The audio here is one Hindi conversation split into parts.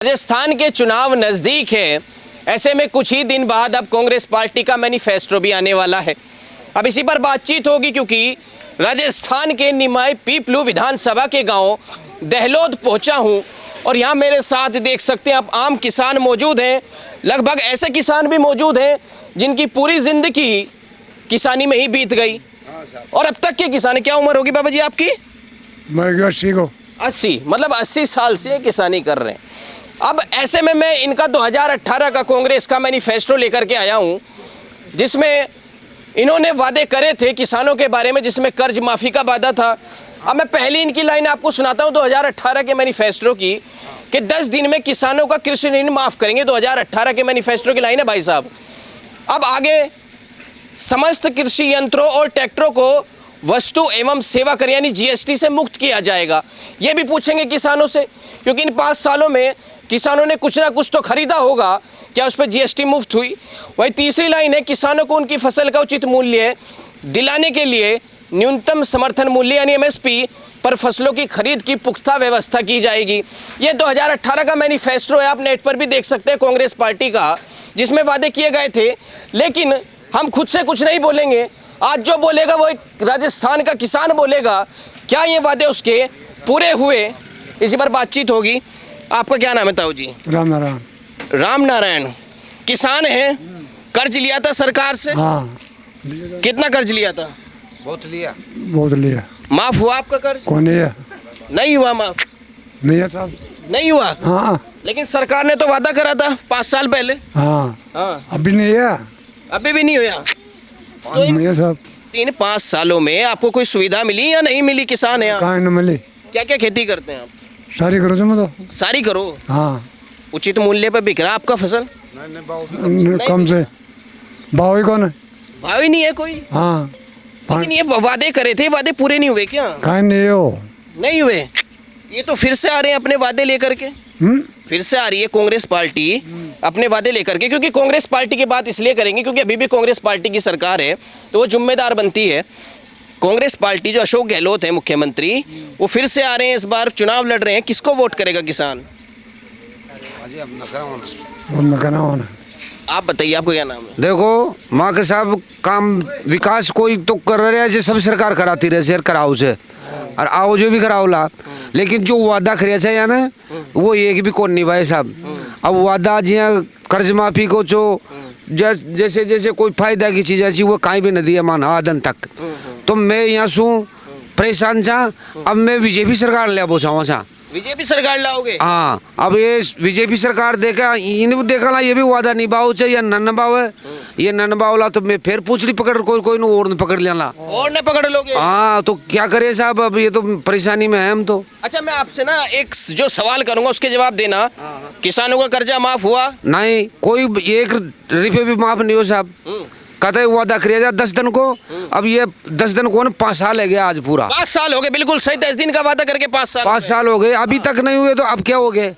राजस्थान के चुनाव नजदीक है, ऐसे में कुछ ही दिन बाद अब कांग्रेस पार्टी का मैनिफेस्टो भी आने वाला है। अब इसी पर बातचीत होगी क्योंकि राजस्थान के निमाई पीपलू विधानसभा के गांव दहलोद पहुंचा हूं और यहां मेरे साथ देख सकते हैं आप आम किसान मौजूद हैं। लगभग ऐसे किसान भी मौजूद हैं जिनकी पूरी जिंदगी किसानी में ही बीत गई और अब तक के किसान। क्या उम्र होगी बाबा जी आपकी? मैं 80 को 80, मतलब 80 साल से किसानी कर रहे हैं। अब ऐसे में मैं इनका 2018 का कांग्रेस का मैनिफेस्टो लेकर के आया हूं, जिसमें इन्होंने वादे करे थे किसानों के बारे में, जिसमें कर्ज माफी का वादा था। अब मैं पहली इनकी लाइन आपको सुनाता हूं 2018 के मैनिफेस्टो की कि 10 दिन में किसानों का कृषि ऋण माफ करेंगे। 2018 के मैनिफेस्टो की लाइन है भाई साहब। अब आगे समस्त कृषि यंत्रों और ट्रैक्टरों को वस्तु एवं सेवा कर यानी जीएसटी से मुक्त किया जाएगा। ये भी पूछेंगे किसानों से, क्योंकि इन 5 सालों में किसानों ने कुछ ना कुछ तो खरीदा होगा, क्या उस पर जीएसटी मुफ्त हुई? वही तीसरी लाइन है, किसानों को उनकी फसल का उचित मूल्य दिलाने के लिए न्यूनतम समर्थन मूल्य यानी एमएसपी पर फसलों की खरीद की पुख्ता व्यवस्था की जाएगी। ये 2018 का मैनिफेस्टो है, आप नेट पर भी देख सकते हैं कांग्रेस पार्टी का, जिसमें वादे किए गए थे। लेकिन हम खुद से कुछ नहीं बोलेंगे, आज जो बोलेगा वो एक राजस्थान का किसान बोलेगा। क्या ये वादे उसके पूरे हुए, इसी पर बातचीत होगी। आपका क्या नाम है ताऊ जी? राम नारायण। राम नारायण, किसान है। कर्ज लिया था सरकार से? हाँ। कितना कर्ज लिया था? बहुत लिया। माफ हुआ आपका कर्ज? कौन है? नहीं हुआ माफ? नहीं है साहब। नहीं हुआ? हाँ लेकिन सरकार ने तो वादा करा था 5 साल पहले। हाँ अभी नहीं है। अभी भी नहीं हुआ? तो नहीं है साहब। इन 5 सालों में आपको कोई सुविधा मिली या नहीं मिली? किसान है आप, कहाँ न मिली? क्या क्या खेती करते हैं आप? सारी करो जो तो। सारी करो। हाँ उचित मूल्य पर बिक रहा आपका फसल? कम से भाव ही कौन है? भाव ही नहीं है कोई। हाँ लेकिन ये वादे करे थे, वादे पूरे नहीं हुए क्या? कहाँ नहीं हो? नहीं हुए। ये तो फिर से आ रहे हैं अपने वादे लेकर के। फिर से आ रही है कांग्रेस पार्टी अपने वादे लेकर के, क्योंकि कांग्रेस पार्टी की बात इसलिए करेंगे क्योंकि अभी भी कांग्रेस पार्टी की सरकार है, तो वो जिम्मेदार बनती है। कांग्रेस पार्टी जो अशोक गहलोत है मुख्यमंत्री, वो फिर से आ रहे हैं, इस बार चुनाव लड़ रहे हैं। किसको वोट करेगा किसान? आप बताइए, आपको क्या नाम है? देखो माँ के साहब काम विकास कोई तो कर रहे हैं, सब सरकार कराती रहे शेर कराओ से और आओ जो भी कराओला, लेकिन जो वादा करे थे ना वो एक भी कौन निभाए साहब। अब वादा जिया कर्ज माफी को जो जैसे जैसे कोई फायदा की चीज ऐसी वो कहीं भी न दिया मान आदन तक। तो मैं यहाँ सू परेशान था। अब मैं बीजेपी सरकार ले बोसाऊँ सा। बीजेपी सरकार लाओगे? हाँ, अब ये बीजेपी सरकार देखा इन्हें देखा ना, ये भी वादा निभाओ चाहिए या न निभाओ है। ये न निभाओला तो मैं फिर पूछड़ी पकड़ कोई न और न पकड़ लेला और न पकड़ लोगे? हाँ, तो क्या करे साहब, अब ये तो परेशानी में है हम तो। अच्छा, मैं आपसे ना एक जो सवाल करूंगा उसके जवाब देना। किसानों का कर्जा माफ हुआ? नहीं, कोई 1 रुपये भी माफ नहीं हो साहब। कहते वादा किया 10 दिन को, अब ये 10 दिन को 5 साल है गया आज पूरा। 5 साल हो गए, बिल्कुल सही। 10 दिन का वादा करके 5 साल हो गए, अभी तक नहीं हुए, तो अब क्या हो गए?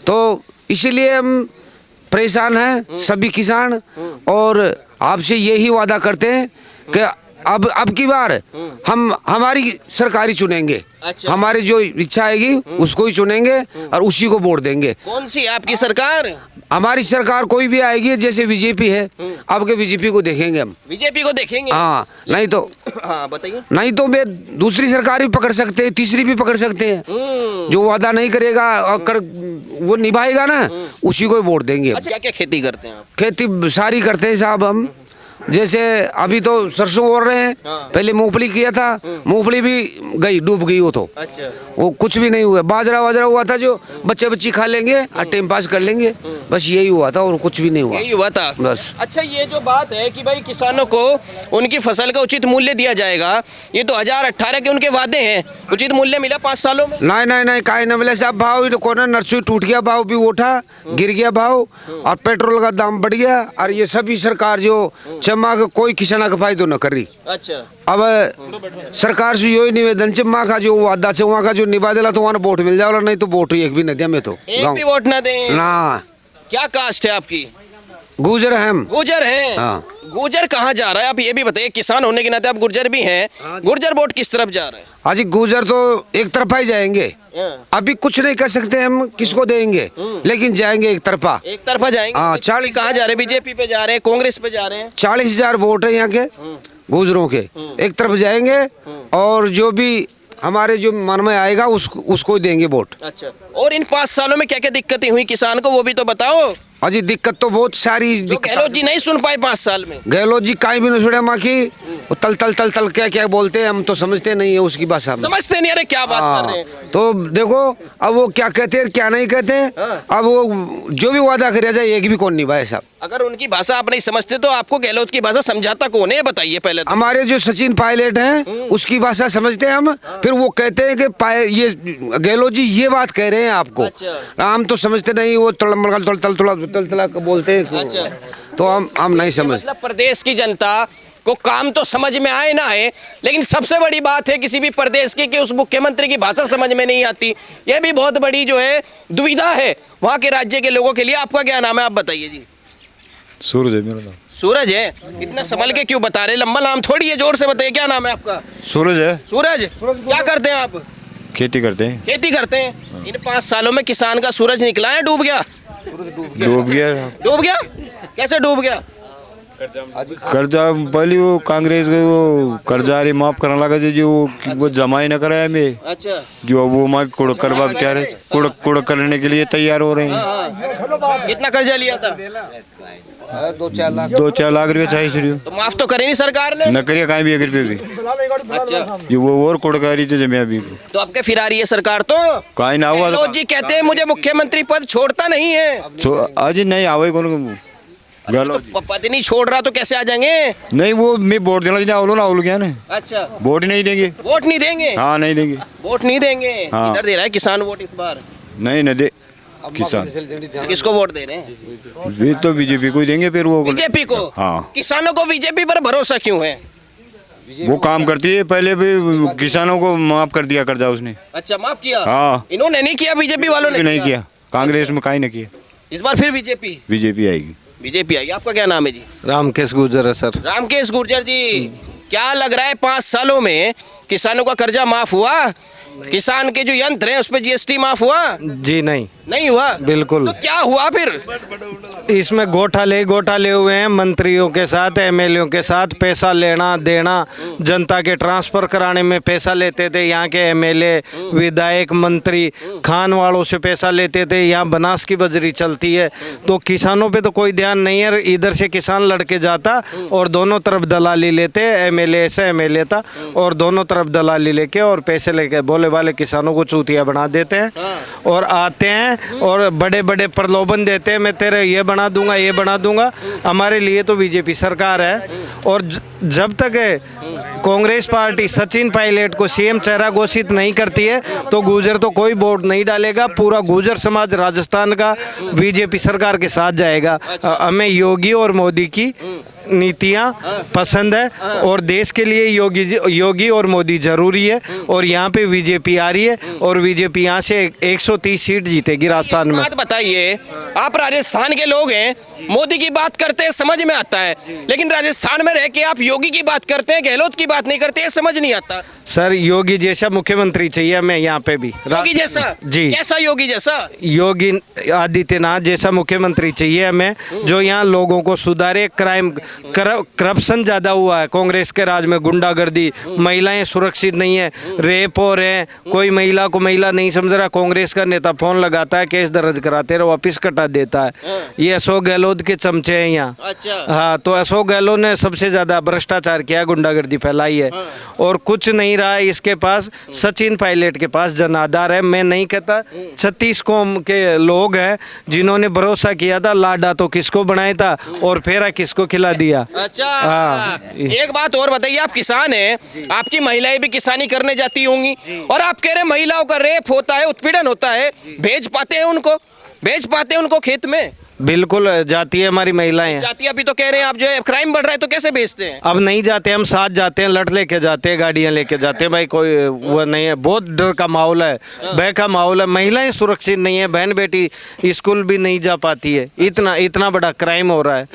तो इसीलिए हम परेशान हैं सभी किसान, और आपसे यही वादा करते हैं कि अब की बार हम हमारी सरकारी चुनेंगे। अच्छा। हमारी जो इच्छा आएगी उसको ही चुनेंगे और उसी को वोट देंगे। कौन सी आपकी सरकार? हमारी सरकार कोई भी आएगी, जैसे बीजेपी है, अब के बीजेपी को देखेंगे हम। बीजेपी को देखेंगे? हाँ, नहीं तो हाँ बताइए। नहीं तो मैं दूसरी सरकार भी पकड़ सकते हैं, तीसरी भी पकड़ सकते हैं। जो वादा नहीं करेगा और वो निभाएगा ना, उसी को वोट देंगे। अच्छा, क्या क्या खेती करते हैं आप? खेती सारी करते हैं साहब हम। जैसे अभी तो सरसों ओर रहे हैं। पहले मूंगफली किया था, मूंगफली भी गई, डूब गई वो तो। अच्छा। वो कुछ भी नहीं हुआ। बाजरा हुआ था जो बच्चे खा लेंगे और टाइम पास कर लेंगे, बस यही हुआ था और कुछ भी नहीं हुआ। यही हुआ था बस। अच्छा, ये जो बात है कि भाई किसानों को उनकी फसल का उचित मूल्य दिया जाएगा, ये 2018 के उनके वादे हैं। उचित मूल्य मिला 5 सालों में? नहीं, काहे न मिले साहब। भाव कोना नर्सरी टूट गया, भाव भी उठा, गिर गया भाव, और पेट्रोल का दाम बढ़ गया, और ये सभी सरकार जो चम्मा का कोई किसान का फायदा न कर रही। अच्छा। अब सरकार से यही निवेदन चम्मा का जो वादा से वहाँ का जो निभा दिला तो वहाँ वोट मिल जाओ, नहीं तो वोट एक भी न दिया। मैं तो एक भी वोट ना दें? ना। क्या कास्ट है आपकी? गुजर है हम। गुर्जर हैं। हाँ। गुर्जर कहाँ जा रहा है आप ये भी बताइए, किसान होने के नाते आप गुर्जर भी हैं, गुर्जर वोट किस तरफ जा रहा है? अजी गुजर तो एक तरफा ही जाएंगे, अभी कुछ नहीं कर सकते हम किसको देंगे, लेकिन जाएंगे एक तरफा। एक तरफा जाएंगे। हाँ, 40 कहाँ जा रहे हैं? बीजेपी पे जा रहे हैं, कांग्रेस पे जा रहे हैं? 40,000 वोट है यहाँ के गुजरों के, एक तरफ जाएंगे और जो भी हमारे जो मन में आएगा उसको ही देंगे वोट। अच्छा, और इन 5 सालों में क्या क्या दिक्कतें हुई किसान को वो भी तो बताओ। अजी दिक्कत तो बहुत सारी जो गहलोत जी नहीं सुन पाए 5 साल में। गहलोत जी कहीं भी नहीं सुने माँ की, वो तल तल तल तल क्या क्या बोलते हैं, हम तो समझते नहीं है उसकी भाषा में। समझते नहीं, अरे क्या बात कर रहे हैं। तो देखो अब वो क्या कहते हैं क्या नहीं कहते हैं, अब वो जो भी वादा करे जाए एक भी कौन निभाए साहब। अगर उनकी भाषा आप नहीं समझते तो आपको गहलोत की भाषा समझाता कौन है, बताइए पहले तो। हमारे जो सचिन पायलट हैं उसकी भाषा समझते हैं हम, फिर वो कहते हैं कि ये गहलोत जी ये बात कह रहे हैं आपको। अच्छा। हम तो समझते नहीं, वो तल बोलते हैं। अच्छा। तो हम नहीं समझते। मतलब प्रदेश की जनता को काम तो समझ में आए ना आए, लेकिन सबसे बड़ी बात है किसी भी प्रदेश की कि उस मुख्यमंत्री की भाषा समझ में नहीं आती। यह भी बहुत बड़ी जो है दुविधा है वहाँ के राज्य के लोगों के लिए। आपका क्या नाम है, आप बताइए जी। सूरज है मेरा नाम। सूरज है? इतना संभल के क्यों बता रहे, लंबा नाम थोड़ी है, जोर से बताइए क्या नाम है आपका। सूरज है। सूरज, क्या करते हैं आप? खेती करते हैं। खेती करते हैं। इन 5 सालों में किसान का सूरज निकला है, डूब गया? डूब गया। डूब गया? कैसे डूब गया? कर्जा पहले वो कांग्रेस के वो कर्जा माफ करने लगा थे, जो वो जमा ही न कराया में। अच्छा। जो वो माँ कुड़क करवा तैयार है, कुड़क करने के लिए तैयार हो रहे हैं। कितना कर्जा लिया था? 2-4 लाख रुपया चाहिए शुरू। तो माफ तो करे नहीं सरकार ने? न करिए कहीं भी 1 रुपये भी। अच्छा। जो वो और कुड़कारी थे जमे अभी तो आपके फिर आ रही है सरकार तो? कहीं ना हुआ। गहलोत जी कहते हैं मुझे मुख्यमंत्री पद छोड़ता नहीं है। आज नहीं आवे कौन गहलोत जी। पद नहीं छोड़ रहा तो कैसे आ जाएंगे? नहीं वो मैं वोट देना चाहिए, आवलो ना आवलो क्या ना। अच्छा, वोट ही नहीं देंगे। वोट नहीं देंगे? हाँ नहीं देंगे। वोट नहीं देंगे। हाँ। इधर दे रहा है किसान वोट इस बार। नहीं न दे किसान। किसको वोट दे रहे हैं? वे तो बीजेपी को ही देंगे फिर वो। बीजेपी को? हाँ। किसानों को बीजेपी पर भरोसा क्यों है? वो काम करती है, पहले भी किसानों को माफ कर दिया कर्जा उसने। अच्छा, माफ किया? हाँ। इन्होंने नहीं किया, बीजेपी वालों ने नहीं किया, कांग्रेस में कहीं नहीं किया। इस बार फिर बीजेपी? बीजेपी आएगी। बीजेपी आएगी। आपका क्या नाम है जी? रामकेश गुर्जर है सर। रामकेश गुर्जर जी, क्या लग रहा है 5 सालों में किसानों का कर्जा माफ हुआ? किसान के जो यंत्र हैं उस पे जीएसटी माफ हुआ? जी नहीं हुआ। बिल्कुल। तो क्या हुआ फिर? इसमें घोटाले हुए हैं, मंत्रियों के साथ एमएलए के साथ पैसा लेना देना, जनता के ट्रांसफर कराने में पैसा लेते थे यहाँ के एमएलए विधायक मंत्री, खान वालों से पैसा लेते थे। यहाँ बनास की बजरी चलती है तो किसानों पे तो कोई ध्यान नहीं है। इधर से किसान लड़के जाता और दोनों तरफ दलाली लेते, एमएलए से एमएलए था और दोनों तरफ दलाली लेके और पैसे लेके बोले वाले किसानों को चूतिया बना देते हैं और आते हैं और बड़े बड़े प्रलोभन देते हैं, मैं तेरे ये बना दूंगा ये बना दूंगा। हमारे लिए तो बीजेपी सरकार है और जब तक कांग्रेस पार्टी सचिन पायलट को सीएम चेहरा घोषित नहीं करती है तो गुर्जर तो कोई वोट नहीं डालेगा। पूरा गुर्जर समाज राजस्थान का बीजेपी सरकार के साथ जाएगा। हमें योगी और मोदी की नीतियाँ पसंद है और देश के लिए योगी और मोदी जरूरी है और यहाँ पे बीजेपी आ रही है और बीजेपी यहाँ से 130 सीट जीतेगी राजस्थान में। बात बताइए, आप राजस्थान के लोग हैं, मोदी की बात करते हैं समझ में आता है, लेकिन राजस्थान में रह के आप योगी की बात करते हैं, गहलोत की बात नहीं करते, समझ नहीं आता। सर योगी जैसा मुख्यमंत्री चाहिए हमें यहाँ पे भी। योगी जैसा? जी। कैसा योगी जैसा? योगी आदित्यनाथ जैसा मुख्यमंत्री चाहिए हमें जो यहाँ लोगों को सुधारे। क्राइम करप्शन ज़्यादा हुआ है कांग्रेस के राज में, गुंडागर्दी, महिलाएं सुरक्षित नहीं है, रेप हो रहे हैं, कोई महिला को महिला नहीं समझ रहा। कांग्रेस का नेता फोन लगाता है, केस दर्ज कराते हैं, वापिस कटा देता है। ये अशोक गहलोत के चमचे हैं यहाँ। अच्छा। हाँ, तो अशोक गहलोत ने सबसे ज़्यादा भ्रष्टाचार किया, गुंडागर्दी फैलाई है और कुछ नहीं रहा है इसके पास। सचिन पायलट के पास जनाधार है। मैं नहीं कहता 36 कौम के लोग हैं जिन्होंने भरोसा किया था, लाडा तो किसको बनाया था और फेरा किसको खिला दिया। अच्छा। हाँ। एक बात और बताइए, आप किसान हैं, आपकी महिलाएं भी किसानी करने जाती होंगी और आप कह रहे हैं महिलाओं का रेप होता है, उत्पीड़न होता है, भेज पाते हैं उनको खेत में? बिल्कुल जाती है हमारी महिलाएं। जाती अभी तो कह रहे हैं आप जो है क्राइम बढ़ रहा है तो कैसे बेचते हैं? अब नहीं जाते, हम साथ जाते हैं, लट लेके जाते हैं, गाड़ियां लेके जाते हैं भाई, कोई वो नहीं है। बहुत डर का माहौल है, भय का माहौल है, महिलाएं सुरक्षित नहीं है, बहन बेटी स्कूल भी नहीं जा पाती है, इतना इतना बड़ा क्राइम हो रहा है।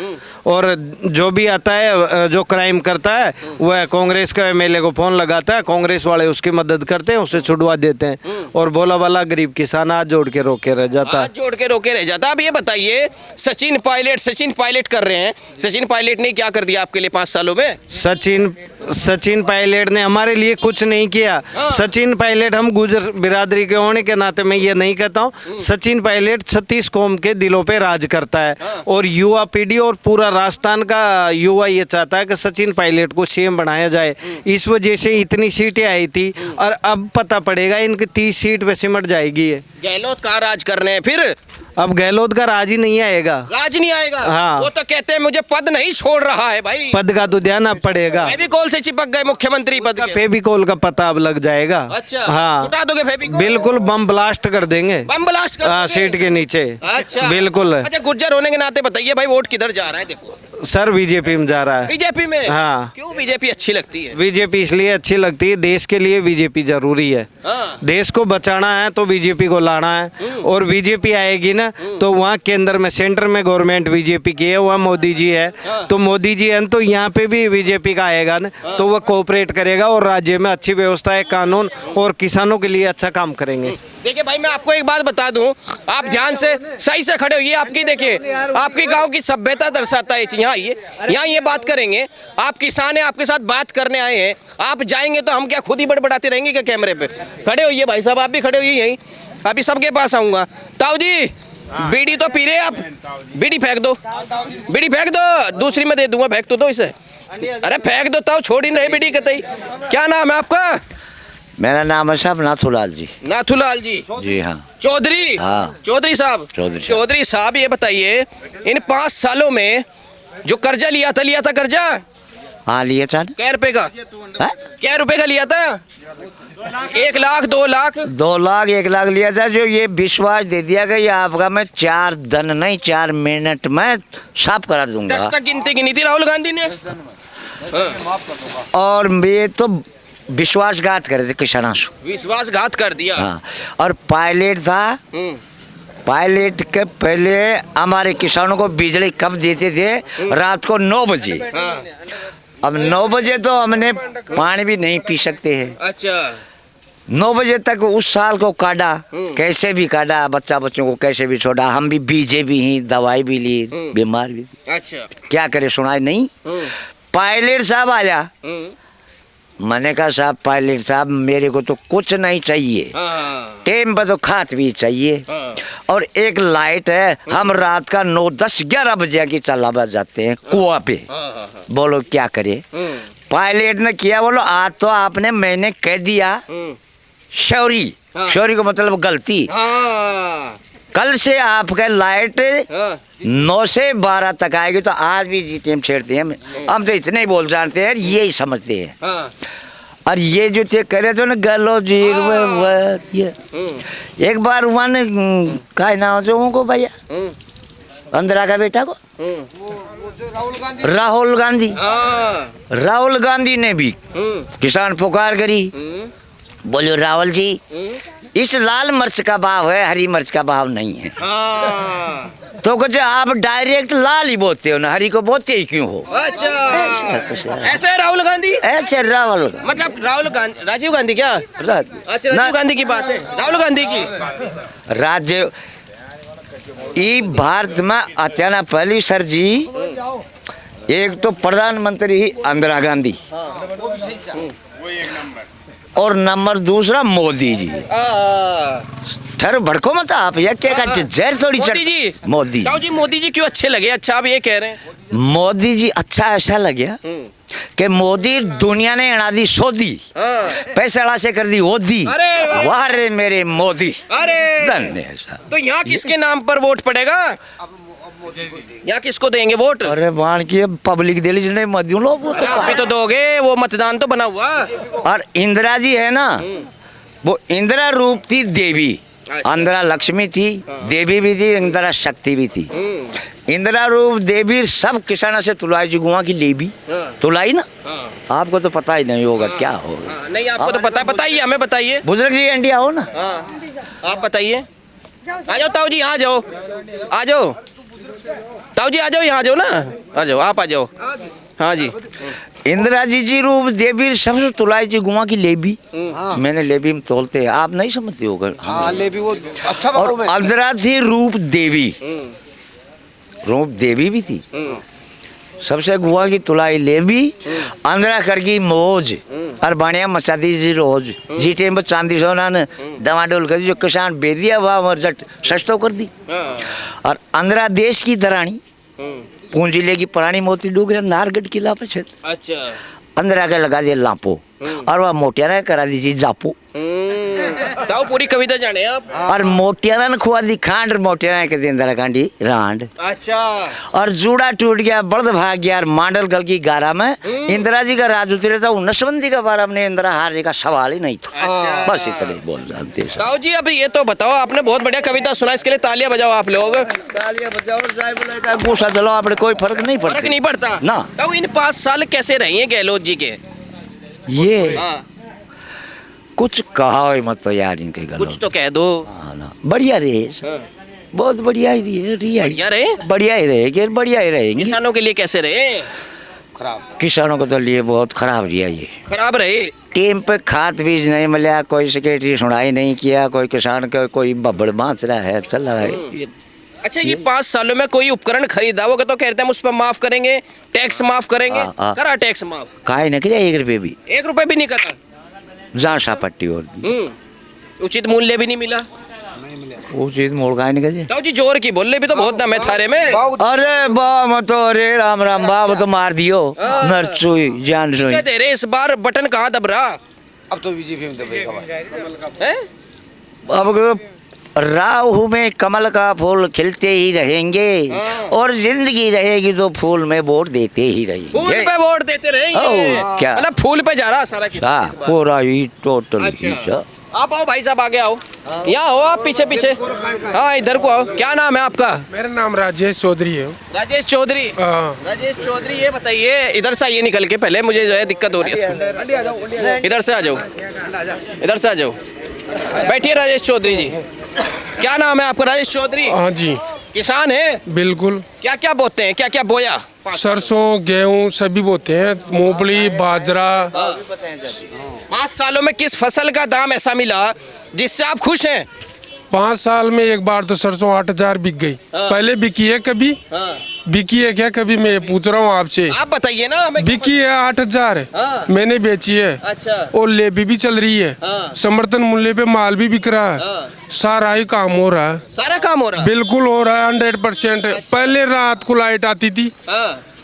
और जो भी आता है जो क्राइम करता है वह कांग्रेस का एमएलए को फोन लगाता है, कांग्रेस वाले उसकी मदद करते हैं, उसे छुड़वा देते हैं, और भोला वाला गरीब किसान हाथ जोड़ के रोके रह जाता है। हाथ जोड़ के रोके रह जाता। अब ये बताइए, सचिन पायलट कर रहे हैं, सचिन पायलट ने क्या कर दिया आपके लिए 5 सालों में? सचिन पायलट ने हमारे लिए कुछ नहीं किया। सचिन पायलट, हम गुजर बिरादरी के होने के नाते मैं ये नहीं कहता हूँ, सचिन पायलट 36 कौम के दिलों पे राज करता है, और युवा पीढ़ी और पूरा राजस्थान का युवा ये चाहता है कि सचिन पायलट को सीएम बनाया जाए। इस वजह से इतनी सीटें आई थी, और अब पता पड़ेगा इनकी 30 सीट पे सिमट जाएगी। ये गहलोत कहाँ राज करने हैं फिर? अब गहलोत का राज ही नहीं आएगा। राज नहीं आएगा? हाँ। वो तो कहते हैं मुझे पद नहीं छोड़ रहा है भाई। पद का तो ध्यान अब पड़ेगा। फेविकोल से चिपक गए मुख्यमंत्री पद के। फेविकोल का पता अब लग जाएगा। अच्छा, हाँ, उठा दोगे फेविकोल? बिल्कुल, बम ब्लास्ट कर देंगे। बम ब्लास्ट कर हाँ, दोगे? सीट के नीचे। अच्छा, बिल्कुल। अच्छा, गुज्जर होने के नाते बताइए भाई, वोट किधर जा रहा है? देखो सर, बीजेपी में जा रहा है। बीजेपी में? हाँ। क्यों बीजेपी अच्छी लगती है? बीजेपी इसलिए अच्छी लगती है, देश के लिए बीजेपी जरूरी है। हाँ। देश को बचाना है तो बीजेपी को लाना है, और बीजेपी आएगी ना तो वहाँ केंद्र में, सेंटर में गवर्नमेंट बीजेपी की है, वहाँ मोदी जी है, तो मोदी जी है तो यहाँ पे भी बीजेपी का आएगा ना, तो वह कोऑपरेट करेगा और राज्य में अच्छी व्यवस्था है, कानून और किसानों के लिए अच्छा काम करेंगे। देखिए भाई, मैं आपको एक बात बता दूं, आप ध्यान से सही से खड़े होइए। आपकी देखिए, आपकी गांव की सभ्यता दर्शाता है। यहाँ ये बात करेंगे, आप किसान हैं, आपके साथ बात करने आए हैं, आप जाएंगे तो हम क्या खुद ही बड़बड़ाते रहेंगे क्या कैमरे पे? खड़े होइए भाई साहब, आप भी खड़े होइए यहीं, अभी सबके पास आऊंगा। ताऊ जी, बीड़ी तो पी रहे आप, बीड़ी फेंक दो, बीड़ी फेंक दो, दूसरी में दे दूंगा, फेंक तो दो इसे। अरे फेंक दो ताऊ, छोड़ ही नहीं बीड़ी कतई। क्या नाम है आपका? मेरा नाम है साहब नाथूलाल जी। नाथूलाल जी? जी हाँ। चौधरी? हाँ। चौधरी साहब? चौधरी साहब, ये बताइए, इन 5 सालों में जो कर्जा लिया था कर्जा? हाँ, लिए था। क्या रुपए का? क्या रुपए का लिया था? 1 लाख, 2 लाख? 2 लाख 1 लाख लिया था, जो ये विश्वास दे दिया कि ये आपका मैं 4 दिन नहीं 4 मिनट में साफ करा 10 दूंगा, तक गिनती गिनी थी राहुल गांधी ने। और ये तो विश्वासघात करे थे किसानों से। विश्वासघात कर दिया। हाँ, और पायलट था, पायलट के पहले हमारे किसानों को बिजली कब देते थे? रात को 9 बजे। अब 9 बजे तो हमने पानी भी नहीं पी सकते हैं। अच्छा, 9 बजे तक उस साल को काटा, कैसे भी काटा, बच्चों को कैसे भी छोड़ा, हम भी बीजे भी ही, दवाई भी ली, बीमार भी। अच्छा, क्या करे, सुनाई नहीं। पायलट साहब आया, मैंने कहा साहब, पायलट साहब मेरे को तो कुछ नहीं चाहिए, टाइम पर तो खाद भी चाहिए, और एक लाइट है, हम रात का 9, 10, 11 बजे की चला जाते हैं कुआं पे, बोलो क्या करे। पायलट ने किया, बोलो आज तो आपने मैंने कह दिया शौरी, शौरी को मतलब गलती, कल से आपका लाइट 9 से 12 तक आएगी, तो आज भी जी टाइम छेड़ते हैं हम तो इतने ही बोल जानते हैं, यही समझते हैं। और ये जो थे करे तो ना गलो जी, ये एक बार वहाँ ने क्या नाम जो उनको भैया, अंदरा का बेटा को, राहुल गांधी ने भी किसान पुकार करी, बोलो राहुल जी, इस लाल मिर्च का भाव है, हरी मिर्च का भाव नहीं है। तो कुछ आप डायरेक्ट लाल ही बोलते हो ना, हरी को बोलते ही क्यों हो? अच्छा, ऐसे राहुल गांधी, ऐसे राहुल मतलब राहुल गांधी, राजीव गांधी क्या? अच्छा, राजीव गांधी की बात है, राहुल गांधी की। राज्य ई भारत में अचाना पहली सर जी, एक तो प्रधानमंत्री ही इंदिरा गांधी, और नंबर दूसरा मोदी जी। ठहरो, भड़को मत आप, या क्या कहते जहर थोड़ी मोदी जी। मोदी जी क्यों अच्छे लगे? अच्छा, आप ये कह रहे हैं मोदी जी अच्छा ऐसा लगे कि मोदी दुनिया ने अड़ा दी सोदी, पैसा से कर दी ओदी, वाह रे मेरे मोदी। तो यहाँ किसके नाम पर वोट पड़ेगा? यहाँ किसको देंगे वोट? अरे बाण की पब्लिक दे लीजिए, मध्यम लोग वो तो आप भी तो दोगे, वो मतदान तो बना हुआ। और इंदिरा जी है ना, वो इंदिरा रूप थी देवी, इंदिरा लक्ष्मी थी, देवी भी थी, इंदिरा शक्ति भी थी। इंदिरा रूप देवी सब किसानों से तुलाई जी गुआ की लेबी तुलाई ना। आपको तो पता ही नहीं होगा क्या होगा। नहीं आपको तो पता ही है, हमें बताइए। बुजुर्ग जी इंडिया हो ना। आप बताइए। आ जाओ ताऊ जी, यहाँ जाओ, आ जाओ ताऊ जी, आ जाओ, यहाँ जाओ ना, आ जाओ, आप आ जाओ। हाँ जी। इंदिरा जी रूप देवी सबसे तुलाई जी गुआ की लेबी। मैंने लेबी में तोलते हैं, आप नहीं समझते होगा। हाँ लेबी वो अच्छा। और इंदिरा थी रूप देवी, रूप देवी भी थी। सबसे गुआ की तुलाई लेबी, इंदिरा करगी मौज और बाणिया मचाती जी रोज। जी टेम चांदी सोना ने दवा डोल कर जो किसान बेदिया हुआ जट सस्तो कर दी। और इंदिरा देश की दरानी, पूंजी लेगी पुरानी मोती डूगरे नारगढ़ किला पर छत। अच्छा। इंदिरा के लगा दिया लापो और वह मोटियारा करा दीजिए जापो। ताऊ पूरी कविता जाने आप। और मोटियारा ने खुआ दी खांड, और मोटियारा के दिन दरा कांडी रांड। अच्छा। और जूड़ा टूट गया, बर्द भाग गया, और मांडल गल की गारा में इंदिरा जी का राज उतरे था। नशबंदी का बारे में इंदिरा हारने का सवाल ही नहीं था। अच्छा। बस इतना ही बोल जानते हैं। ताऊ जी अब ये तो बताओ, आपने बहुत बढ़िया कविता सुना, इसके लिए तालियां बजाओ आप लोग। तालियां बजाओ, गुस्सा जलाओ, अपने कोई फर्क नहीं पड़ता। फर्क नहीं पड़ता ना। ताऊ इन 5 साल कैसे रही हैं गहलोत जी के? ये हाँ। कुछ कहा ही मत तो यार इनके गलों। कुछ तो कह दो। हाँ ना, बढ़िया रहे, बहुत बढ़िया ही बढ़िया रहे, बढ़िया ही रहेगी, बढ़िया ही रहेगी। किसानों के लिए कैसे रहे? किसानों को तो लिए बहुत खराब रहा ये। खराब रहे। टेम पे खाद बीज नहीं मिला, कोई सेक्रेटरी सुनाई नहीं किया, कोई किसान का कोई बब्बड़ बांच रहा है, चल रहा है। अच्छा ये 5 सालों में कोई उपकरण खरीदा होगा तो कहते हैं उस पर माफ करेंगे, टैक्स माफ करेंगे। करा टैक्स माफ? काहे न किया, 1 रुपये भी, 1 रुपए भी नहीं करा। जहाँ सा पट्टी और उचित मूल्य भी नहीं मिला। वो चीज मोड़ काहे नहीं करे। ताऊ जी जोर की बोल, भी तो बहुत दम है थारे में। अरे बा मत रे राम राम बाब तो मार दियो नरसुई जान सुई। दे रहे इस बार बटन कहाँ दब रहा? अब तो बीजेपी में दबेगा। हैं? अब राहु में कमल का फूल खिलते ही रहेंगे और जिंदगी रहेगी तो फूल में वोट देते ही रहेंगे। फूल पे वोट देते रहेंगे। क्या मतलब फूल पे जा रहा सारा किसान इस बार। पूरा ही टोटल। अच्छा। आप आओ भाई साहब, आगे आओ, यहाँ हो आप, पीछे पीछे। हाँ इधर को आओ। क्या नाम है आपका? मेरा नाम राजेश चौधरी है। राजेश चौधरी। राजेश चौधरी, ये बताइए, इधर से आइए निकल के, पहले मुझे जो है दिक्कत हो रही है। इधर से आ जाओ, इधर से आ जाओ, बैठिए राजेश चौधरी जी। क्या नाम है आपका? राजेश चौधरी। हाँ जी। किसान है? बिल्कुल। क्या क्या बोते हैं, क्या क्या बोया? सरसों गेहूं सभी बोते हैं, मूंगफली बाजरा। 5 सालों में किस फसल का दाम ऐसा मिला जिससे आप खुश हैं? 5 साल में एक बार तो सरसों 8000 बिक गई। पहले बिकी है कभी? बिकी है क्या कभी? मैं पूछ रहा हूँ आपसे। आप बताइए ना हमें। बिकी है 8000, मैंने बेची है। अच्छा। और लेबी भी चल रही है, समर्थन मूल्य पे माल भी बिक रहा है, सारा ही काम हो रहा है। सारा काम हो रहा है? बिल्कुल हो रहा है 100%। पहले रात को लाइट आती थी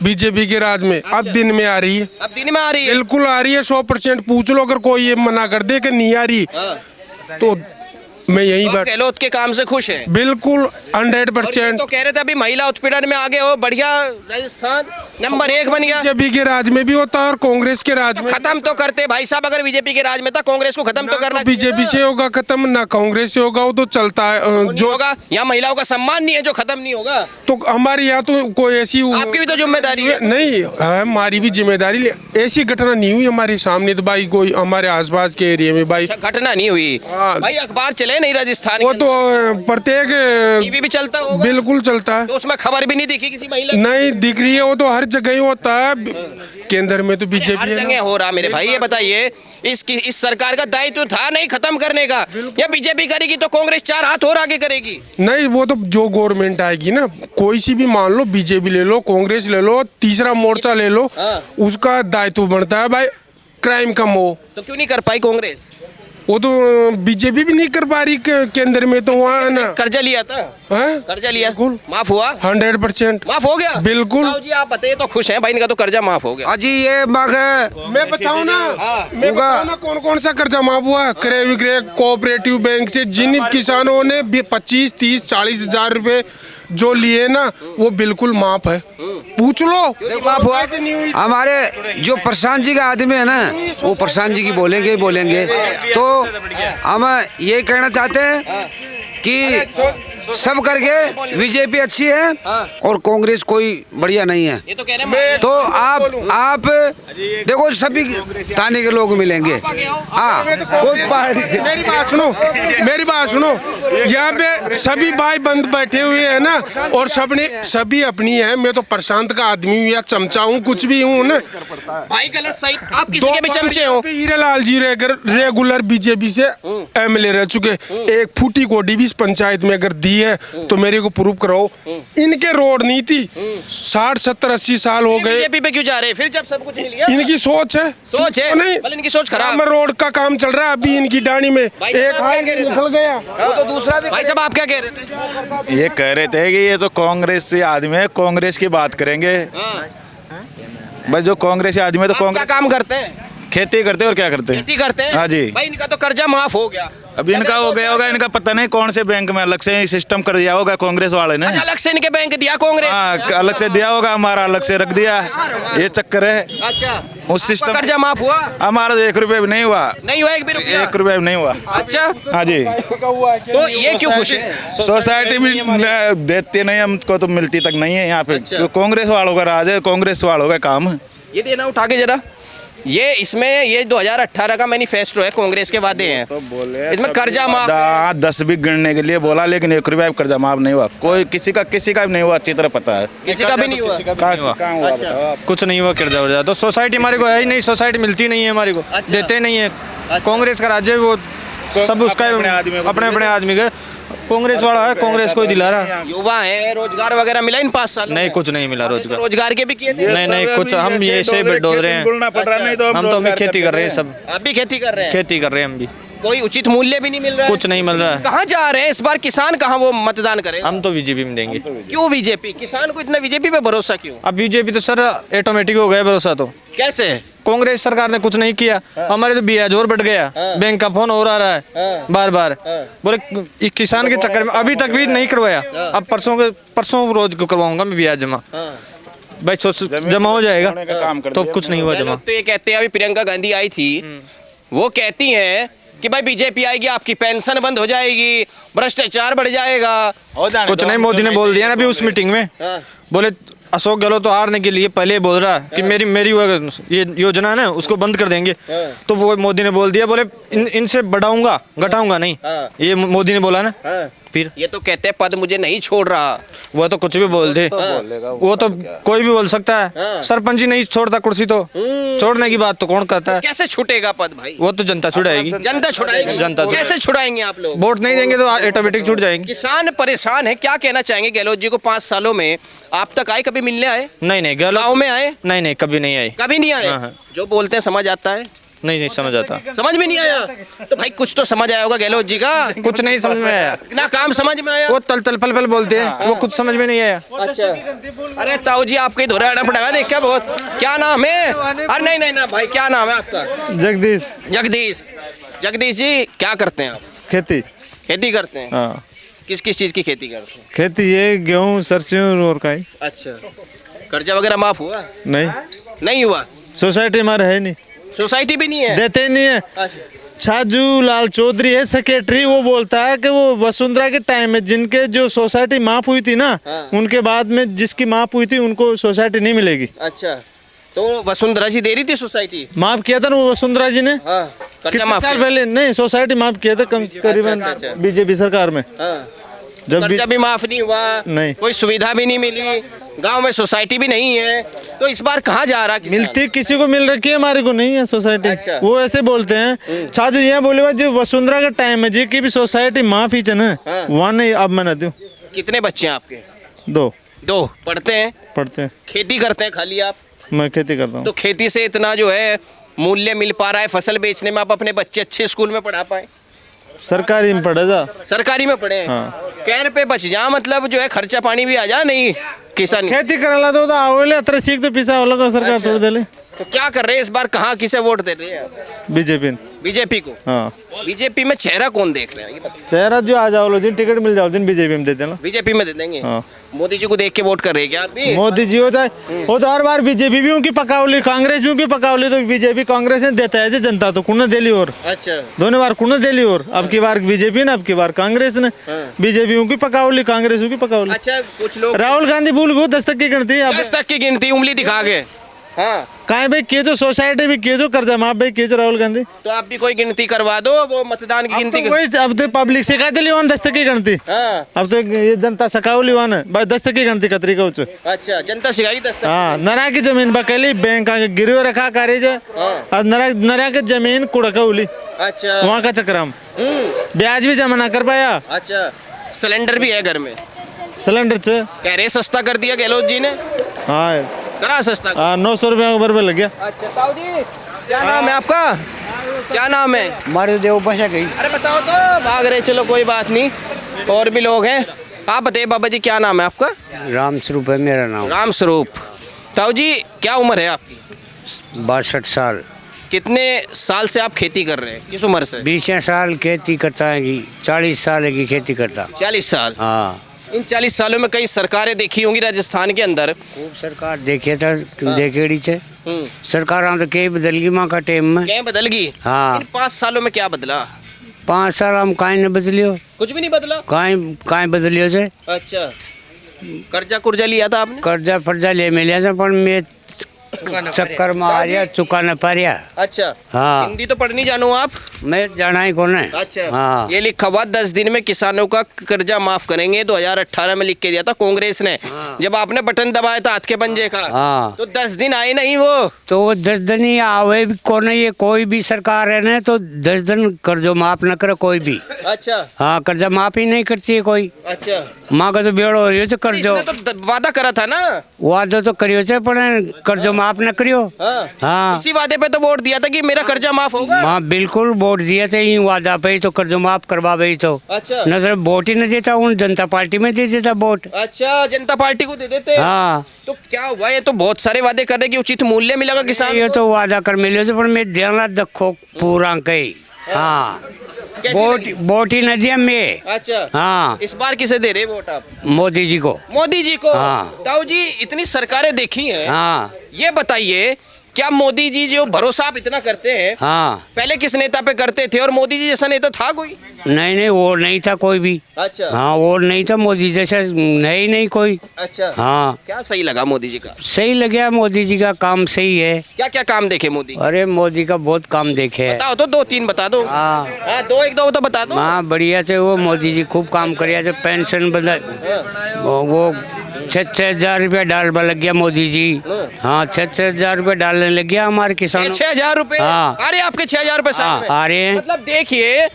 बीजेपी के राज में, अब दिन में आ रही है। अब दिन में आ रही है? बिल्कुल आ रही है 100%। पूछ लो, अगर कोई ये मना कर दे कि नहीं आ रही तो मैं यही आप बैठ। गहलोत के काम से खुश हैं? बिल्कुल और ये 100%। तो कह रहे थे अभी महिला उत्पीड़न में आगे हो, बढ़िया, राजस्थान नंबर 1 बन गया। बीजेपी के राज में भी होता है और कांग्रेस के राज में। खत्म तो करते भाई साहब, अगर बीजेपी के राज में था, कांग्रेस को खत्म तो करना। बीजेपी से होगा खत्म, ना कांग्रेस से होगा, वो तो चलता है। जो होगा यहाँ महिलाओं का सम्मान नहीं है जो खत्म नहीं होगा। तो हमारे यहाँ तो कोई ऐसी आपकी भी तो जिम्मेदारी है। नहीं, हमारी भी जिम्मेदारी। ऐसी घटना नहीं हुई हमारे सामने तो भाई, कोई हमारे आसपास के एरिया में भाई घटना नहीं हुई। भाई अखबार चले नहीं राजस्थान, वो तो प्रत्येक टीवी भी चलता होगा। बिल्कुल चलता है। तो उसमें खबर भी नहीं दिखी किसी महिला की? नहीं दिख रही है, वो तो हर जगह ही होता है। केंद्र में तो बीजेपी हर जगह हो रहा। मेरे भाई ये बताइए, इस सरकार का दायित्व था नहीं खत्म करने का, या बीजेपी करेगी तो कांग्रेस 4 हाथ और आगे करेगी? नहीं, वो तो जो गवर्नमेंट आएगी ना, कोई सी भी मान लो, बीजेपी ले लो, कांग्रेस ले लो, तीसरा मोर्चा ले लो, उसका दायित्व बनता है भाई क्राइम कम हो। तो क्यों नहीं कर पाई कांग्रेस? वो तो बीजेपी भी नहीं कर पा रही केंद्र में, तो वहाँ ना कर्जा लिया था। कर्जा लिया, बिल्कुल माफ हुआ? 100% माफ हो गया? बिल्कुल। जी आप बताइए, तो खुश हैं भाई, इनका तो कर्जा माफ हो गया। अजी ये बात मैं बताऊं ना, कौन कौन सा कर्जा माफ हुआ? क्रय विक्रय कोऑपरेटिव बैंक से जिन किसानों ने 25, 30, 40 हजार रुपए जो लिए ना, वो बिल्कुल माफ है। पूछ लो माफ हुआ? हमारे जो प्रशांत जी का आदमी है ना, वो प्रशांत जी की बोलेंगे ही बोलेंगे। तो हम ये कहना चाहते हैं कि सब करके बीजेपी अच्छी है और कांग्रेस कोई बढ़िया नहीं है। ये तो कह रहे हैं तो आप देखो सभी थाने के लोग मिलेंगे। हाँ, कोई पार्टी मेरी बात सुनो यहाँ पे सभी भाई बंद बैठे हुए हैं ना, और सभी अपनी है। मैं तो प्रशांत का आदमी हूँ या चमचा हूँ, कुछ भी हूँ ना भाई। गलत सही, आप किसी के भी चमचे हो। हीरालाल जी रेगुलर बीजेपी से एमएलए रह चुके, एक फूटी कोडी भी इस पंचायत में अगर दी है तो मेरे को प्रूव कराओ। इनके रोड नीति 60 70 80 साल हो गए, बीजेपी पे क्यों जा रहे हैं फिर जब सब कुछ मिल गया? इनकी सोच है नहीं, इनकी सोच खराब। रोड का काम चल रहा है अभी इनकी डाणी में, एक निकल गया तो दूसरा भी। भाई साहब आप क्या कह रहे थे? ये कह रहे थे कि ये तो कांग्रेस से आदमी है, कांग्रेस की बात करेंगे। भाई जो कांग्रेस से आदमी है तो क्या कांग्रेस काम करते हैं? खेती करते हैं और क्या करते हैं? खेती करते हैं। हाँ जी। भाई इनका तो कर्जा माफ हो गया। अब इनका हो गया होगा, इनका पता नहीं कौन से बैंक में अलग से सिस्टम कर दिया होगा कांग्रेस वाले ने। अलग से इनके बैंक दिया कांग्रेस? हाँ, अलग से दिया होगा, हमारा अलग से रख दिया। ये चक्कर है। अच्छा, उस सिस्टम कर्जा माफ हुआ? हमारा 1 रुपये भी नहीं हुआ। नहीं हुआ? 1 भी रुपया? 1 रुपये भी नहीं हुआ। अच्छा, हाँ जी। तो ये क्यों खुश है? सोसाइटी भी देती नहीं हमको, तो मिलती तक नहीं है यहाँ पे। अच्छा। कांग्रेस वालों का राज है, कांग्रेस वालों का काम। ये देना उठा के जरा। ये इसमें ये 2018 का मैनिफेस्टो है, कांग्रेस के वादे हैं। तो बोले इसमें कर्जा माफ। 10 भी गिनने के लिए बोला, लेकिन 1 रुपया भी कर्जा माफ नहीं हुआ। कोई किसी का भी नहीं हुआ, अच्छी तरह पता है। किसी का भी नहीं हुआ? कहाँ हुआ? अच्छा। कुछ नहीं हुआ कर्जा वर्जा। तो सोसाइटी हमारे को है ही नहीं, सोसाइटी मिलती नहीं है हमारे को। अच्छा। देते नहीं है। कांग्रेस का राज्य है, वो सब उसका अपने अपने आदमी का। कांग्रेस वाला है, कांग्रेस को ही दिला रहा। युवा है, रोजगार वगैरह मिला इन 5 सालों नहीं, में? कुछ नहीं मिला रोजगार। रोजगार के भी किए थे? नहीं कुछ, हम ये से डोल रहे हैं। हम तो अभी खेती कर रहे हैं सब। आप भी खेती कर रहे हैं? खेती कर रहे हैं हम भी। कोई उचित मूल्य भी नहीं मिल रहा है? कुछ नहीं मिल रहा है। कहाँ जा रहे हैं इस बार किसान? कहाँ वो मतदान करें? हम तो बीजेपी में देंगे। क्यों बीजेपी? किसान को इतना बीजेपी पे भरोसा क्यों? अब बीजेपी तो सर ऑटोमेटिक हो गया भरोसा। तो कैसे? कांग्रेस सरकार ने कुछ नहीं किया। हमारे तो ब्याज और बढ़ गया। बैंक का फोन और आ रहा है बार बार। बोले इस किसान के चक्कर में अभी तक भी नहीं करवाया। अब परसों रोज को करवाऊंगा मैं ब्याज जमा। भाई जमा हो जाएगा तो कुछ नहीं हुआ जमा। तो ये कहते हैं, अभी प्रियंका गांधी आई थी, वो कहती हैं कि भाई बीजेपी आएगी आपकी पेंशन बंद हो जाएगी, भ्रष्टाचार बढ़ जाएगा। कुछ नहीं, मोदी ने बोल दिया ना अभी उस मीटिंग में। बोले अशोक गहलोत तो हारने के लिए पहले बोल रहा कि मेरी ये योजना है ना उसको बंद कर देंगे। तो वो मोदी ने बोल दिया, बोले इनसे बढ़ाऊंगा घटाऊंगा नहीं। ये मोदी ने बोला ना। फिर ये तो कहते हैं पद मुझे नहीं छोड़ रहा। वो तो कुछ भी बोल दे। वो तो कोई भी बोल सकता है। सरपंच ही नहीं छोड़ता कुर्सी, तो छोड़ने की बात तो कौन करता है? कैसे छूटेगा पद भाई? वो तो जनता छुड़ाएगी। जनता छुड़ाएगी? जनता कैसे छुड़ाएंगे आप लोग? वोट नहीं देंगे तो ऑटोमेटिक छूट जाएंगे। किसान परेशान है, क्या कहना चाहेंगे गहलोत जी को? 5 सालों में आप तक आए, कभी मिलने आए? नहीं गाँव में आए? नहीं कभी नहीं आए। कभी नहीं आए? हाँ। जो बोलते हैं समझ आता है? नहीं समझ आता। समझ में नहीं आया? तो भाई कुछ तो समझ आया होगा गहलोत जी का। कुछ नहीं समझ में आया ना काम समझ में आया? वो तल पल बोलते हैं, वो कुछ समझ में नहीं आया। अच्छा, अरे ताऊ जी आपके धोरा पड़ेगा देख क्या बहुत। क्या नाम है? अरे नहीं ना भाई, क्या नाम है आपका? जगदीश जी, क्या करते हैं आप? खेती करते हैं? हाँ। किस चीज की खेती करते हैं? खेती ये गेहूँ सरसों और काई। अच्छा, कर्जा वगैरह माफ हुआ? नहीं हुआ? सोसाइटी हमारे है नहीं, सोसाइटी भी नहीं है, देते नहीं है। अच्छा, छाजू लाल चौधरी है सेक्रेटरी, वो बोलता है कि वो वसुंधरा के टाइम में जिनके जो सोसाइटी माफ हुई थी ना, उनके बाद में जिसकी माफ हुई थी उनको सोसाइटी नहीं मिलेगी। अच्छा, तो वसुंधरा जी दे रही थी सोसाइटी? माफ किया था ना वो वसुंधरा जी ने। कर्जा माफ साल पहले नहीं, सोसाइटी माफ किया था करीबन बीजेपी सरकार में। जब कर्जा भी माफ नहीं हुआ, नहीं, कोई सुविधा भी नहीं मिली, गांव में सोसाइटी भी नहीं है, तो इस बार कहाँ जा रहा किसान? मिलती किसी को मिल रखी है, हमारे को नहीं है सोसाइटी। अच्छा। वो ऐसे बोलते हैं। छाजू यहाँ बोले जो वसुंधरा का टाइम है जी की भी सोसाइटी माफ ही चना वहाँ नहीं। अब मैं दूँ। कितने बच्चे हैं आपके? 2 पढ़ते हैं? खेती करते हैं खाली आप? मैं खेती करता हूँ। तो खेती से इतना जो है मूल्य मिल पा रहा है फसल बेचने में, आप अपने बच्चे अच्छे स्कूल में पढ़ा पाए? सरकारी में पढ़े जा। सरकारी में पढ़े? हाँ। कैर पे बच जा, मतलब जो है खर्चा पानी भी आ जा। नहीं किसान खेती करला तो आवले अतर सीख तो पिसा वाला को सरकार अच्छा। छोड़ देले। तो क्या कर रहे हैं इस बार, कहाँ किसे वोट दे रहे हैं? बीजेपी बीजेपी को। हाँ बीजेपी में चेहरा कौन देख रहे हैं ये बताइए। चेहरा जो आ जाओ लो जिन टिकट मिल जाओ जिन बीजेपी में दे देना। बीजेपी में दे देंगे। हाँ। मोदी जी को देख के वोट कर रहे हैं क्या आप भी? मोदी जी होता है वो तो हर बार बीजेपी भी उनकी पकावली कांग्रेस भी उनकी पकावली, तो बीजेपी कांग्रेस ने देता है जनता तो कुण दिली और अच्छा दोनों बार कुण दिली और अब की बार बीजेपी ने अब की बार कांग्रेस ने। बीजेपी उनकी पकावली कांग्रेस उनकी पकावली। अच्छा कुछ लोग राहुल गांधी भूल गो 10 तक की गिनती है 10 तक की गिनती उंगली दिखा के। हाँ कहा भाई किए जो सोसाइटी भी किए जो कर्जा माफ भाई किए जो राहुल गांधी। तो आप भी कोई गिनती करवा दो, वो मतदान की गिनती अब तो पब्लिक से कहते लिवान 10 तक की गिनती। हाँ अब तो ये जनता सकाऊ लिवान है भाई 10 तक की गिनती कतरी का उच्च। अच्छा जनता सिखाएगी 10 तक। हाँ नरा की जमीन बकेली बैंक आके गिरवे रखा कारेज और नरा की जमीन कुड़का उली अच्छा वहाँ का चक्रम ब्याज भी जमा ना कर पाया। अच्छा सिलेंडर भी है घर में, सिलेंडर से कह रहे सस्ता कर दिया गहलोत जी ने। हाँ करा सस्ता। 900 रुपया बराबर लग गया। अच्छा ताऊ जी क्या नाम है आपका, क्या नाम है? मारे देव बसा गई। अरे बताओ तो, भाग रहे चलो कोई बात नहीं, और भी लोग हैं। आप बताइए बाबा जी क्या नाम है आपका? राम स्वरूप है मेरा नाम। राम स्वरूप। ताऊ जी क्या उम्र है आपकी? 62 साल। कितने साल से आप खेती कर रहे हैं, किस उम्र से? 20 साल खेती करता है कि 40 साल की खेती करता। 40 साल। हाँ इन 40 सालों में कई सरकारें देखी होंगी राजस्थान के अंदर। खूब सरकार देखे था देखेड़ी से सरकार तो कई बदल गई माँ का टाइम में। क्या बदल गई? हाँ। इन 5 सालों में क्या बदला? 5 साल हम काहे न बदलियो, कुछ भी नहीं बदला। काहे बदलियो से। अच्छा कर्जा कुर्जा लिया था आपने? कर्जा फर्जा ले मिलिया था पर मैं चक्कर में आ रहा चुका न पा रहा। अच्छा हाँ। हिंदी तो पढ़नी जानो आप? मैं जाना ही कौन है। अच्छा हाँ। ये लिखा हुआ 10 दिन में किसानों का कर्जा माफ करेंगे, 2018 में लिख के दिया था कांग्रेस ने। जब आपने बटन दबाया था हाथ के पंजे का। हाँ। तो 10 दिन आए नहीं वो। तो 10 दिन ही आवे भी कौन है, ये कोई भी सरकार है ना तो 10 दिन कर्जो माफ न करे कोई भी। अच्छा हाँ कर्जा माफ ही नहीं करती है कोई। अच्छा माँ का तो बेड़ हो रही है तो कर्जो इसने तो वादा करा था ना। वादा तो करियो से पर कर्जो माफ न करियो। हाँ। हाँ इसी वादे पे तो वोट दिया था कि मेरा कर्जा माफ होगा। हाँ बिल्कुल वोट दिए थे ही वादा पे तो कर्जो माफ करवा गई तो। अच्छा नजर वोट ही न देता उन जनता पार्टी में दे देता वोट। अच्छा जनता पार्टी को दे देते। हाँ तो क्या हुआ, ये तो बहुत सारे वादे कर रहे कि उचित मूल्य मिलेगा किसान ये को। तो वादा कर मिले से पर मैं देना देखो पूरा कई। हाँ कैसी वोट लगी? वोट ही न दिया मैं। अच्छा हाँ इस बार किसे दे रहे वोट आप? मोदी जी को। मोदी जी को। हाँ। ताऊ जी इतनी सरकारें देखी हैं, हाँ ये बताइए क्या मोदी जी जो भरोसा आप इतना करते हैं, हाँ पहले किस नेता पे करते थे और मोदी जी जैसा नेता था कोई? नहीं वो नहीं था कोई भी। अच्छा हाँ वो नहीं था मोदी जैसा नहीं कोई। अच्छा हाँ क्या सही लगा मोदी जी का? सही लगा मोदी जी का काम सही है। क्या क्या काम देखे मोदी? अरे मोदी का बहुत काम देखे है। बताओ तो 2-3 बता दो। हाँ हाँ 2-1-2 तो बता दो। हाँ बढ़िया से वो मोदी जी खूब काम करिया से पेंशन बदल वो 6-6 हजार रुपया डालने लग गया मोदी जी। हाँ 6-6 हजार रुपया डालने लग गया हमारे किसानों। 6,000 रुपए? हाँ। अरे आपके 6,000 रुपए साल हाँ में? आ रहे हैं। मतलब देखिए,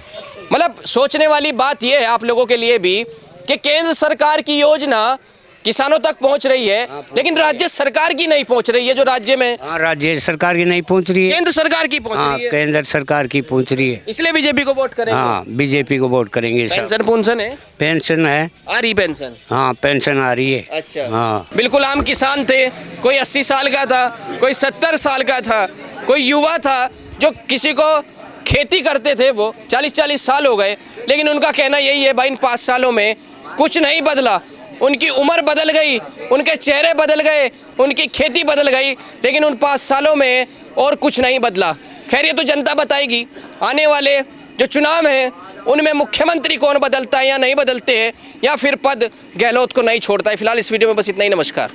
मतलब सोचने वाली बात यह है आप लोगों के लिए भी कि केंद्र सरकार की योजना किसानों तक पहुंच रही है, लेकिन राज्य सरकार की नहीं पहुंच रही है। जो राज्य में हाँ राज्य सरकार की नहीं पहुंच रही है, केंद्र सरकार की पहुंच हाँ रही है, केंद्र सरकार की पहुंच रही है। इसलिए बीजेपी को वोट करेंगे। हाँ बीजेपी को वोट करेंगे। पेंशन पुंसन है? पेंशन है। आ रही पेंशन? हाँ पेंशन आ रही है। अच्छा हाँ बिल्कुल आम किसान थे, कोई 80 साल का था, कोई 70 साल का था, कोई युवा था जो किसी को खेती करते थे, वो 40-40 साल हो गए, लेकिन उनका कहना यही है भाई इन 5 सालों में कुछ नहीं बदला। उनकी उम्र बदल गई, उनके चेहरे बदल गए, उनकी खेती बदल गई, लेकिन उन 5 सालों में और कुछ नहीं बदला। खैर ये तो जनता बताएगी। आने वाले जो चुनाव हैं उनमें मुख्यमंत्री कौन बदलता है या नहीं बदलते हैं, या फिर पद गहलोत को नहीं छोड़ता है। फिलहाल इस वीडियो में बस इतना ही। नमस्कार।